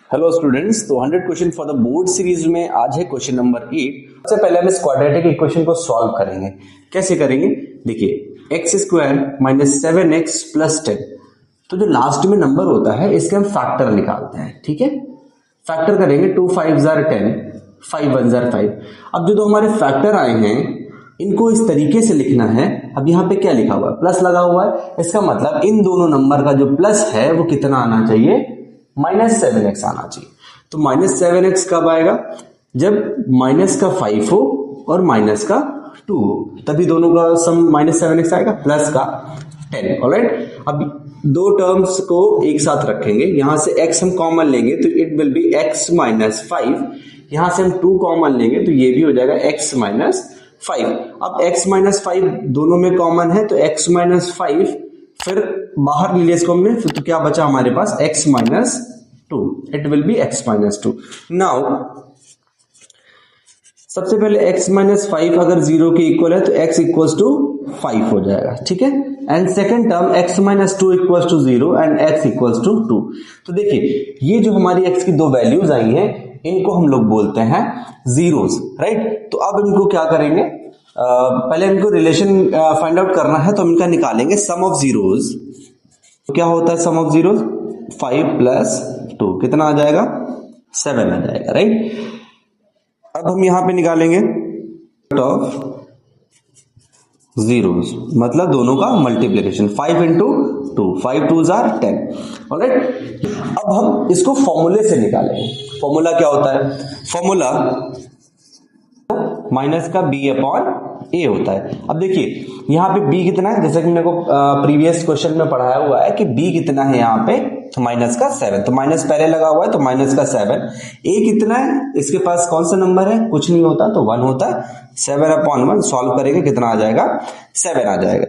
Hello students, तो 100 question for the board series में आज है क्वेश्चन नंबर 8। सबसे पहले हम इस क्वाड्रेटिक इक्वेशन को सॉल्व करेंगे। कैसे करेंगे? देखिए, x square minus 7x plus 10, तो जो लास्ट में नंबर होता है इसके हम फैक्टर निकालते हैं। ठीक है, फैक्टर करेंगे 2 5 जार 10, 5 1 जार 5। अब जो हमारे फैक्टर आए हैं इनको इस तरीके से लिखना है। अब यहाँ पे क्या लिखा हुआ है? प्लस लगा हुआ है। इसका मतलब इन दोनों नंबर का जो प्लस है वो कितना आना चाहिए? -7x आना चाहिए। तो -7x कब आएगा? जब माइनस का 5 हो और माइनस का 2 हो, तभी दोनों का सम -7x आएगा, प्लस का 10। ऑलराइट, अब दो टर्म्स को एक साथ रखेंगे। यहां से x हम कॉमन लेंगे तो it will be x minus 5। यहां से हम 2 कॉमन लेंगे तो ये भी हो जाएगा x माइनस 5। अब x माइनस 5 दोनों में कॉमन है तो x माइनस 5, फिर बाहर ले लिया इसको हमने, फिर तो क्या बचा हमारे पास? x minus 2। It will be x minus 2। Now सबसे पहले x माइनस 5 अगर 0 के इक्वल है तो x इक्वल्स टू 5 हो जाएगा। ठीक है, and second term x minus 2 equals to 0 and x equals to 2। तो देखिए, ये जो हमारी x की दो वैल्यूज आई हैं इनको हम लोग बोलते हैं जीरोस। राइट, तो अब इनको क्या करेंगे? पहले इनको रिलेशन फाइंड आउट करना है तो हम इनका निकालेंगे सम ऑफ जीरोस। तो क्या होता है सम ऑफ जीरोस? 5 प्लस 2 कितना आ जाएगा? 7 आ जाएगा। राइट, अब हम यहां पे निकालेंगे ऑफ जीरोस, मतलब दोनों का मल्टीप्लिकेशन। 5 into 2, 5 2 jar 10। ऑलराइट, अब हम इसको फॉर्मूले से निकालेंगे। फॉर्मूला क्या होता है? फॉर्मूला माइनस का b अपॉन a होता है। अब देखिए यहाँ पे b कितना है, जैसे कि मेरे को प्रीवियस क्वेश्चन में पढ़ाया हुआ है कि b कितना है यहाँ पे, माइनस का 7। तो माइनस पहले लगा हुआ है तो माइनस का 7। a कितना है? इसके पास कौन सा नंबर है? कुछ नहीं होता तो 1 होता है। 7 अपॉन 1 सॉल्व करेंगे, कितना आ जाएगा? 7 आ जाएगा।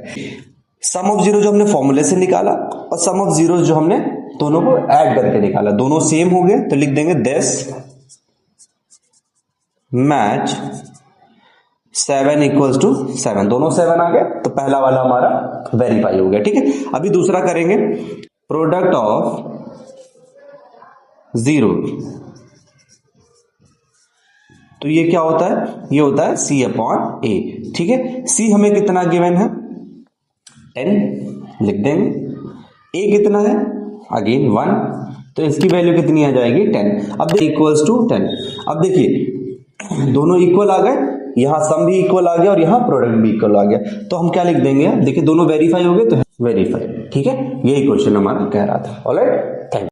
सम ऑफ जीरो जो हमने फॉर्मूले से निकाला और सम ऑफ जीरो जो हमने दोनों को ऐड करके निकाला, दोनों सेम हो गए तो लिख देंगे दिस मैच 7 इक्वल्स टू 7। दोनों 7 आ गए तो पहला वाला हमारा वेरीफाई हो गया। ठीक है, अभी दूसरा करेंगे प्रोडक्ट ऑफ जीरो। तो ये क्या होता है? ये होता है c अपॉन a। ठीक है, c हमें कितना गिवन है? 10 लिख देंगे। a कितना है? अगेन 1, तो इसकी वैल्यू कितनी आ जाएगी? 10। अब इक्वल्स टू 10। अब देखिए दोनों इक्वल आ गए, यहां सम भी इक्वल आ गया और यहां प्रोडक्ट भी इक्वल आ गया, तो हम क्या लिख देंगे? देखिए दोनों वेरीफाई हो गए तो वेरीफाई। ठीक है, यही क्वेश्चन हमारा कह रहा था। ऑलराइट।